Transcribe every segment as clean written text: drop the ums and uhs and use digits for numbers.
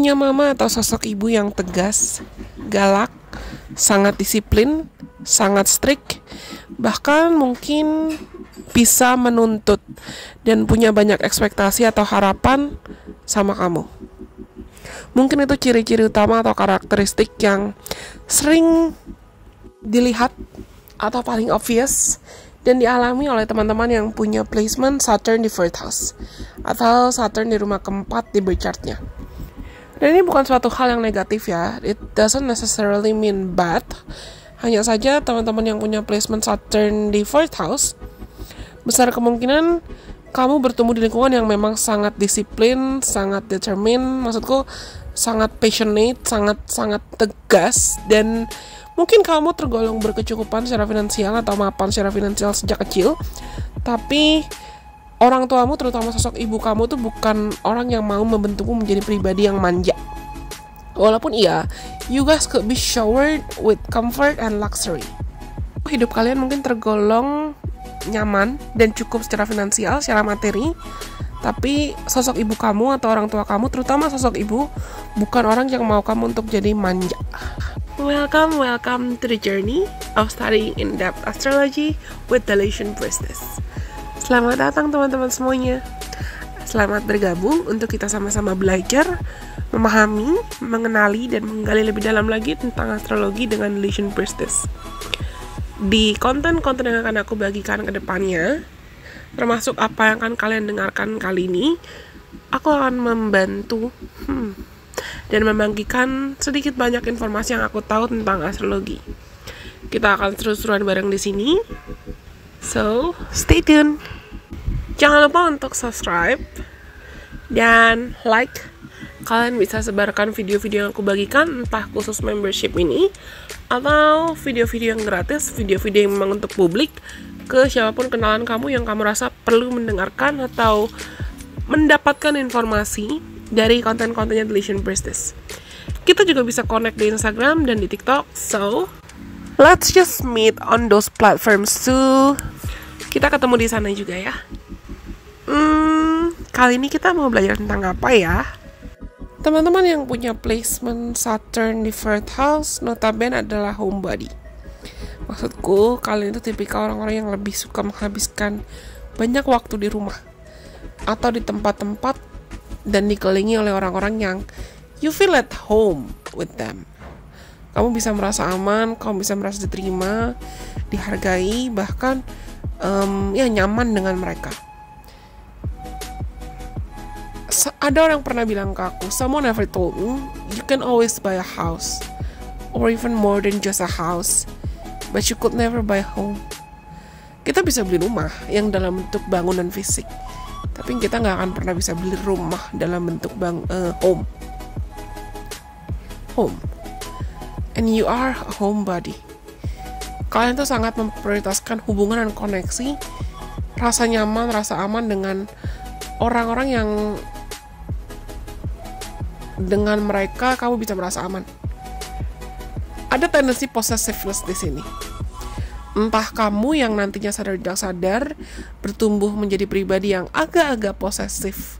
punya mama atau sosok ibu yang tegas, galak, sangat disiplin, sangat strict, bahkan mungkin bisa menuntut dan punya banyak ekspektasi atau harapan sama kamu. Mungkin itu ciri-ciri utama atau karakteristik yang sering dilihat atau paling obvious dan dialami oleh teman-teman yang punya placement Saturn di 4th house atau Saturn di rumah keempat di birth chartnya. Dan ini bukan suatu hal yang negatif ya. It doesn't necessarily mean bad. Hanya saja teman-teman yang punya placement Saturn di 4th house, besar kemungkinan kamu bertumbuh di lingkungan yang memang sangat disiplin, sangat determined, maksudku sangat passionate, sangat tegas, dan mungkin kamu tergolong berkecukupan secara finansial atau mapan secara finansial sejak kecil, tapi orang tuamu, terutama sosok ibu kamu tuh bukan orang yang mau membentukmu menjadi pribadi yang manja. Walaupun iya, you guys could be showered with comfort and luxury. Hidup kalian mungkin tergolong nyaman dan cukup secara finansial, secara materi, tapi sosok ibu kamu atau orang tua kamu, terutama sosok ibu, bukan orang yang mau kamu untuk jadi manja. Welcome to the journey of studying in-depth astrology with the Lation Priestess. Selamat datang teman-teman semuanya. Selamat bergabung untuk kita sama-sama belajar, memahami, mengenali, dan menggali lebih dalam lagi tentang astrologi dengan Lation Priestess. Di konten-konten yang akan aku bagikan ke depannya, termasuk apa yang akan kalian dengarkan kali ini, aku akan membantu dan membagikan sedikit banyak informasi yang aku tahu tentang astrologi. Kita akan seru-seruan bareng di sini. So, stay tune. Jangan lupa untuk subscribe dan like. Kalian bisa sebarkan video-video yang aku bagikan, entah khusus membership ini atau video-video yang gratis, video-video yang memang untuk publik, ke siapapun kenalan kamu yang kamu rasa perlu mendengarkan atau mendapatkan informasi dari konten-kontennya The Lation Priestess. Kita juga bisa connect di Instagram dan di TikTok. So, let's just meet on those platforms too. Kita ketemu di sana juga ya. Kali ini kita mau belajar tentang apa ya? Teman-teman yang punya placement Saturn di 4th house notabene adalah homebody. Maksudku, kalian itu tipikal orang-orang yang lebih suka menghabiskan banyak waktu di rumah atau di tempat-tempat dan dikelilingi oleh orang-orang yang you feel at home with them. Kamu bisa merasa aman, kamu bisa merasa diterima, dihargai, bahkan nyaman dengan mereka. Ada orang pernah bilang ke aku, someone ever told me, you can always buy a house, or even more than just a house, but you could never buy a home. Kita bisa beli rumah yang dalam bentuk bangunan fisik, tapi kita nggak akan pernah bisa beli rumah dalam bentuk home. And you are a homebody. Kalian tuh sangat memprioritaskan hubungan dan koneksi, rasa nyaman, rasa aman dengan orang-orang yang dengan mereka kamu bisa merasa aman. Ada tendensi possessiveness di sini. Entah kamu yang nantinya sadar tidak sadar bertumbuh menjadi pribadi yang agak-agak posesif,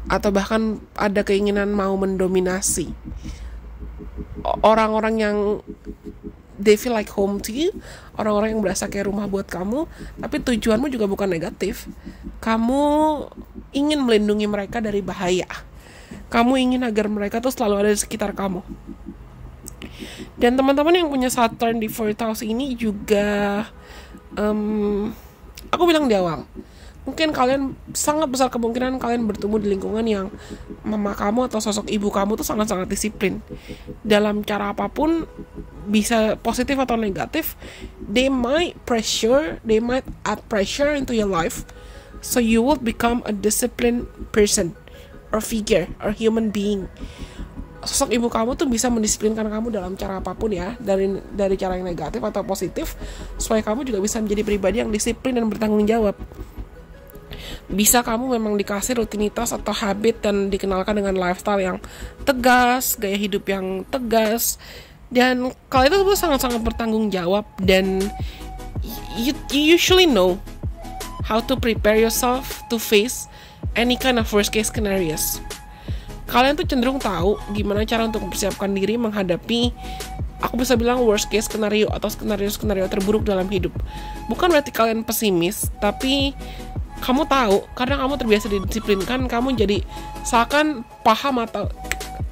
atau bahkan ada keinginan mau mendominasi orang-orang yang they feel like home to you, orang-orang yang berasa kayak rumah buat kamu, tapi tujuanmu juga bukan negatif. Kamu ingin melindungi mereka dari bahaya. Kamu ingin agar mereka tuh selalu ada di sekitar kamu. Dan teman-teman yang punya Saturn di 4th house ini juga, aku bilang di awal, mungkin kalian sangat besar kemungkinan kalian bertumbuh di lingkungan yang mama kamu atau sosok ibu kamu tuh sangat-sangat disiplin. Dalam cara apapun, bisa positif atau negatif, they might add pressure into your life, so you will become a disciplined person or figure or human being. Sosok ibu kamu tuh bisa mendisiplinkan kamu dalam cara apapun ya, dari cara yang negatif atau positif, supaya kamu juga bisa menjadi pribadi yang disiplin dan bertanggung jawab. Bisa kamu memang dikasih rutinitas atau habit dan dikenalkan dengan lifestyle yang tegas, gaya hidup yang tegas, dan kalian itu sangat-sangat bertanggung jawab, dan you usually know how to prepare yourself to face any kind of worst case scenarios. kalian tuh cenderung tahu gimana cara untuk mempersiapkan diri menghadapi, aku bisa bilang, worst case skenario atau skenario terburuk dalam hidup. Bukan berarti kalian pesimis, tapi kamu tahu, karena kamu terbiasa didisiplinkan, kamu jadi seakan paham atau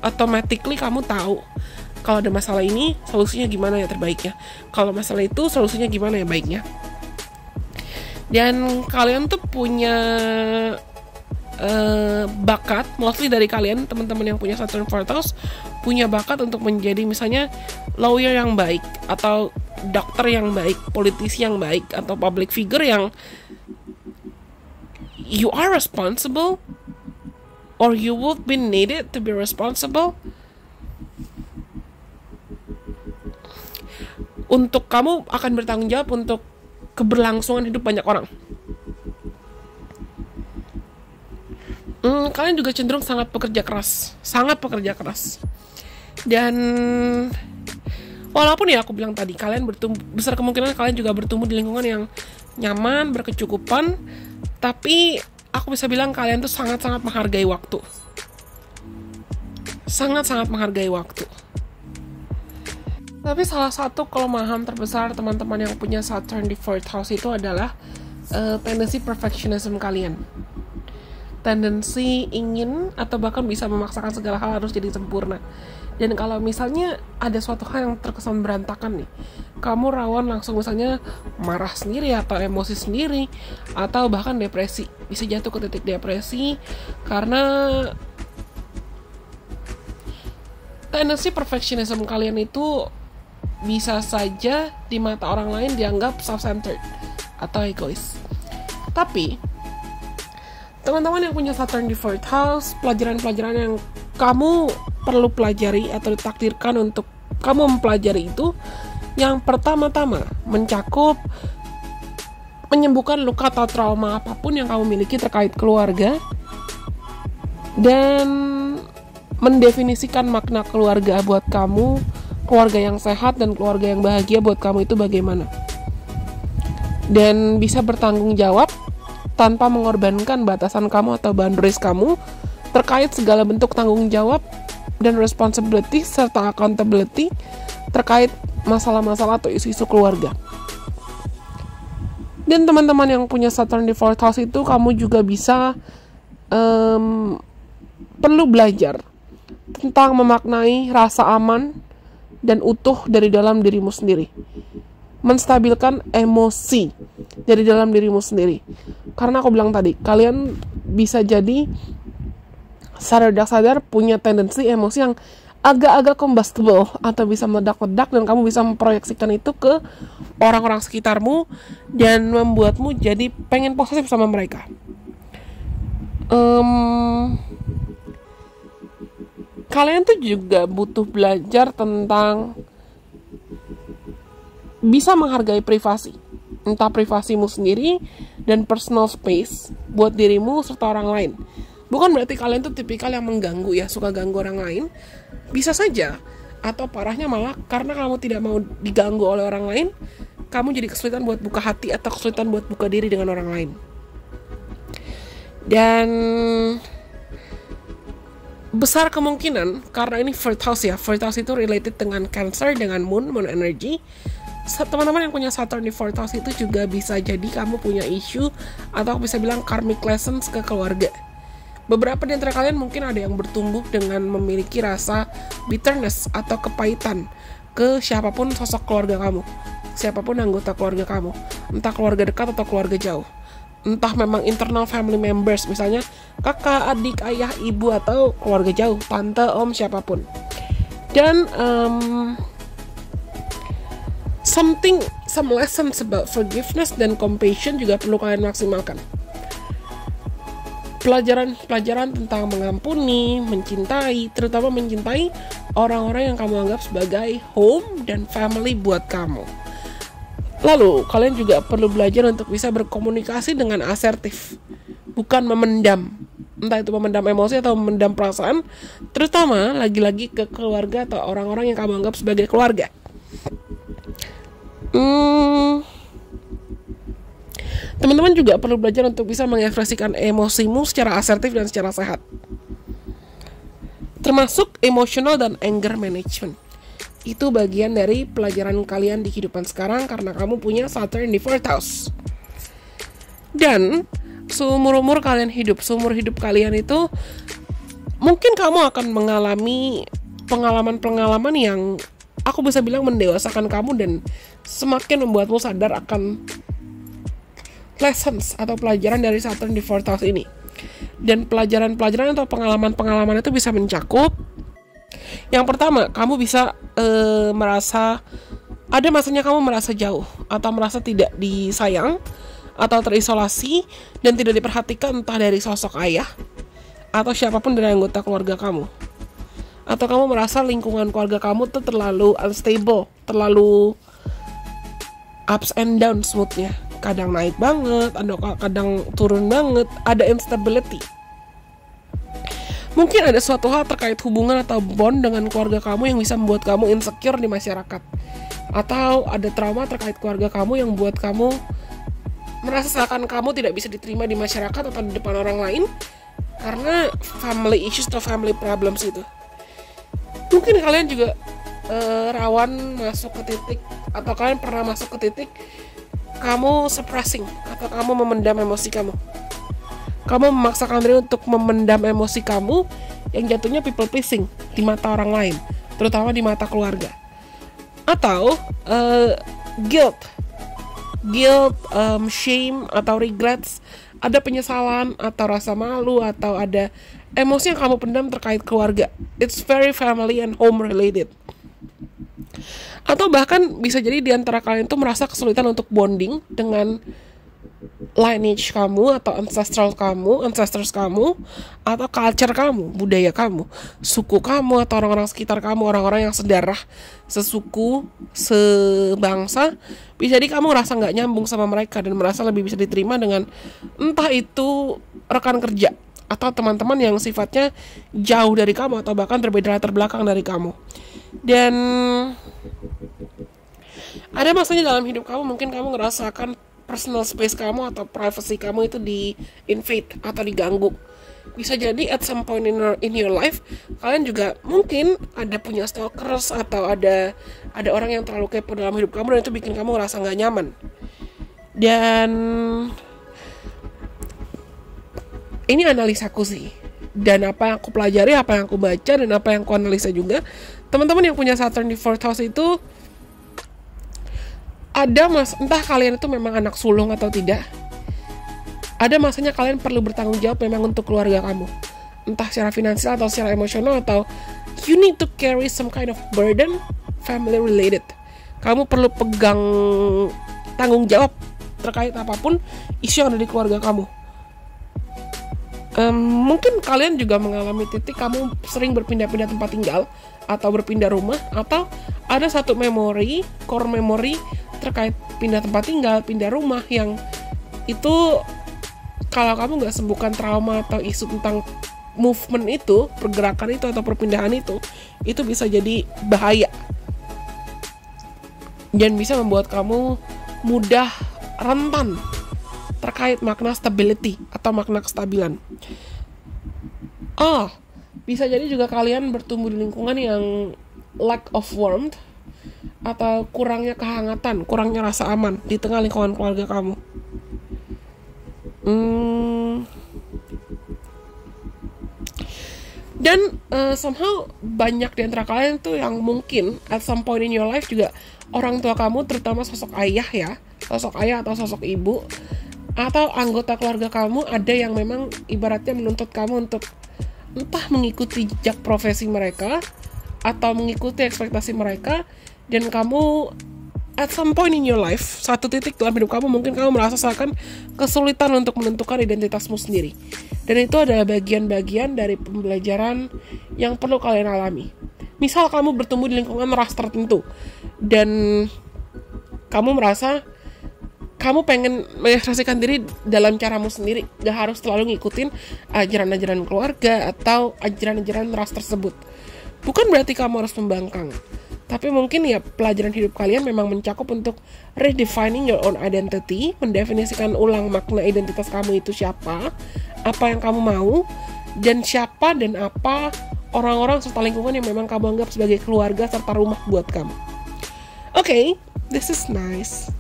automatically kamu tahu kalau ada masalah ini solusinya gimana ya terbaiknya, kalau masalah itu solusinya gimana ya baiknya. Dan kalian tuh punya bakat, mostly dari kalian teman-teman yang punya Saturn 4th house, punya bakat untuk menjadi misalnya lawyer yang baik, atau dokter yang baik, politisi yang baik, atau public figure yang you are responsible, or you would be needed to be responsible untuk kamu akan bertanggung jawab untuk keberlangsungan hidup banyak orang. Kalian juga cenderung sangat pekerja keras. Dan walaupun ya aku bilang tadi, kalian besar kemungkinan kalian juga bertumbuh di lingkungan yang nyaman, berkecukupan, tapi aku bisa bilang kalian tuh sangat-sangat menghargai waktu. Sangat-sangat menghargai waktu. Tapi salah satu kelemahan terbesar teman-teman yang punya Saturn di 4th house itu adalah tendensi perfectionism kalian. Tendensi ingin atau bahkan bisa memaksakan segala hal harus jadi sempurna. Dan kalau misalnya ada suatu hal yang terkesan berantakan nih, kamu rawan langsung misalnya marah sendiri atau emosi sendiri, atau bahkan depresi. Bisa jatuh ke titik depresi karena tendensi perfectionism kalian itu bisa saja di mata orang lain dianggap self-centered atau egois. Tapi teman-teman yang punya Saturn di 4th house, pelajaran-pelajaran yang kamu perlu pelajari atau ditakdirkan untuk kamu mempelajari itu, yang pertama-tama mencakup menyembuhkan luka atau trauma apapun yang kamu miliki terkait keluarga, dan mendefinisikan makna keluarga buat kamu, keluarga yang sehat dan keluarga yang bahagia buat kamu itu bagaimana. Dan bisa bertanggung jawab tanpa mengorbankan batasan kamu atau boundaries kamu terkait segala bentuk tanggung jawab dan responsibility serta accountability terkait masalah-masalah atau isu-isu keluarga. Dan teman-teman yang punya Saturn di 4th house itu, kamu juga bisa perlu belajar tentang memaknai rasa aman dan utuh dari dalam dirimu sendiri, menstabilkan emosi dari dalam dirimu sendiri. Karena aku bilang tadi, kalian bisa jadi sadar punya tendensi emosi yang agak-agak combustible atau bisa meledak-ledak, dan kamu bisa memproyeksikan itu ke orang-orang sekitarmu dan membuatmu jadi pengen posesif sama mereka. Kalian tuh juga butuh belajar tentang bisa menghargai privasi, entah privasimu sendiri dan personal space buat dirimu serta orang lain. Bukan berarti kalian tuh tipikal yang mengganggu ya, suka ganggu orang lain. Bisa saja, atau parahnya malah karena kamu tidak mau diganggu oleh orang lain, kamu jadi kesulitan buat buka hati atau kesulitan buat buka diri dengan orang lain. Dan besar kemungkinan, karena ini 4th house ya, 4th house itu related dengan Cancer, dengan moon energy. Teman-teman yang punya Saturn di 4th house itu juga bisa jadi kamu punya issue atau bisa bilang karmic lessons ke keluarga. Beberapa di antara kalian mungkin ada yang bertumbuh dengan memiliki rasa bitterness atau kepahitan ke siapapun sosok keluarga kamu, siapapun anggota keluarga kamu, entah keluarga dekat atau keluarga jauh, entah memang internal family members, misalnya kakak, adik, ayah, ibu, atau keluarga jauh, tante, om, siapapun. Dan some lessons about forgiveness dan compassion juga perlu kalian maksimalkan. Pelajaran tentang mengampuni, mencintai, terutama mencintai orang-orang yang kamu anggap sebagai home dan family buat kamu. Lalu, kalian juga perlu belajar untuk bisa berkomunikasi dengan asertif, bukan memendam. Entah itu memendam emosi atau memendam perasaan, terutama lagi-lagi ke keluarga atau orang-orang yang kamu anggap sebagai keluarga. Teman-teman juga perlu belajar untuk bisa mengekspresikan emosimu secara asertif dan secara sehat. termasuk emotional dan anger management. Itu bagian dari pelajaran kalian di kehidupan sekarang karena kamu punya Saturn di 4th house. Dan seumur hidup kalian itu mungkin kamu akan mengalami pengalaman-pengalaman yang aku bisa bilang mendewasakan kamu dan semakin membuatmu sadar akan lessons atau pelajaran dari Saturn di 4th house ini. Dan pelajaran-pelajaran atau pengalaman-pengalaman itu bisa mencakup, yang pertama, kamu bisa merasa ada masanya kamu merasa jauh atau merasa tidak disayang atau terisolasi dan tidak diperhatikan, entah dari sosok ayah atau siapapun dari anggota keluarga kamu. Atau kamu merasa lingkungan keluarga kamu tuh terlalu unstable, terlalu ups and downs moodnya. Kadang naik banget, kadang turun banget, ada instability. Mungkin ada suatu hal terkait hubungan atau bond dengan keluarga kamu yang bisa membuat kamu insecure di masyarakat. Atau ada trauma terkait keluarga kamu yang membuat kamu merasa seakan kamu tidak bisa diterima di masyarakat atau di depan orang lain karena family issues atau family problems itu. Mungkin kalian juga rawan masuk ke titik, atau kalian pernah masuk ke titik kamu suppressing atau kamu memendam emosi kamu. Kamu memaksakan diri untuk memendam emosi kamu yang jatuhnya people pleasing di mata orang lain, terutama di mata keluarga. Atau guilt, shame atau regrets, ada penyesalan atau rasa malu atau ada emosi yang kamu pendam terkait keluarga. It's very family and home related. Atau bahkan bisa jadi di antara kalian tuh merasa kesulitan untuk bonding dengan lineage kamu atau ancestors kamu atau culture kamu, budaya kamu, suku kamu atau orang-orang sekitar kamu, orang-orang yang sedarah, sesuku, sebangsa. Bisa jadi kamu merasa nggak nyambung sama mereka dan merasa lebih bisa diterima dengan entah itu rekan kerja atau teman-teman yang sifatnya jauh dari kamu atau bahkan berbeda latar belakang dari kamu. Dan ada masanya dalam hidup kamu mungkin kamu ngerasakan personal space kamu atau privacy kamu itu di invade atau diganggu. Bisa jadi at some point in your life kalian juga mungkin ada punya stalkers atau ada orang yang terlalu kepo dalam hidup kamu dan itu bikin kamu ngerasa nggak nyaman. Dan ini analisaku sih, dan apa yang aku pelajari, apa yang aku baca, dan apa yang aku analisa juga. Teman-teman yang punya Saturn di 4th house itu ada entah kalian itu memang anak sulung atau tidak, ada masanya kalian perlu bertanggung jawab memang untuk keluarga kamu, entah secara finansial atau secara emosional, atau you need to carry some kind of burden family related. Kamu perlu pegang tanggung jawab terkait apapun isu yang ada di keluarga kamu. Mungkin kalian juga mengalami titik kamu sering berpindah-pindah tempat tinggal atau berpindah rumah, atau ada satu core memory terkait pindah tempat tinggal, pindah rumah yang itu kalau kamu nggak sembuhkan trauma atau isu tentang movement itu, pergerakan itu atau perpindahan itu bisa jadi bahaya dan bisa membuat kamu mudah rentan terkait makna stability atau makna kestabilan. Bisa jadi juga kalian bertumbuh di lingkungan yang lack of warmth atau kurangnya kehangatan, kurangnya rasa aman di tengah lingkungan keluarga kamu. Dan somehow banyak di antara kalian tuh yang mungkin at some point in your life juga orang tua kamu, terutama sosok ayah atau sosok ibu atau anggota keluarga kamu, ada yang memang ibaratnya menuntut kamu untuk entah mengikuti jejak profesi mereka atau mengikuti ekspektasi mereka, dan kamu at some point in your life, satu titik dalam hidup kamu mungkin kamu merasakan kesulitan untuk menentukan identitasmu sendiri. Dan itu adalah bagian-bagian dari pembelajaran yang perlu kalian alami. Misal kamu bertumbuh di lingkungan ras tertentu dan kamu merasa kamu pengen mengekspresikan diri dalam caramu sendiri, gak harus selalu ngikutin ajaran-ajaran keluarga atau ajaran-ajaran ras tersebut. Bukan berarti kamu harus membangkang, tapi mungkin ya pelajaran hidup kalian memang mencakup untuk redefining your own identity, mendefinisikan ulang makna identitas kamu itu siapa, apa yang kamu mau, dan siapa dan apa orang-orang serta lingkungan yang memang kamu anggap sebagai keluarga serta rumah buat kamu. Oke, this is nice.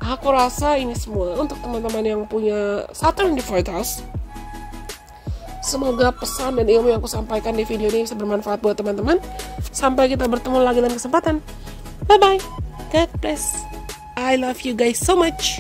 Aku rasa ini semua untuk teman-teman yang punya Saturn di 4th house. Semoga pesan dan ilmu yang aku sampaikan di video ini bisa bermanfaat buat teman-teman. Sampai kita bertemu lagi dalam kesempatan. Bye-bye. God bless. I love you guys so much.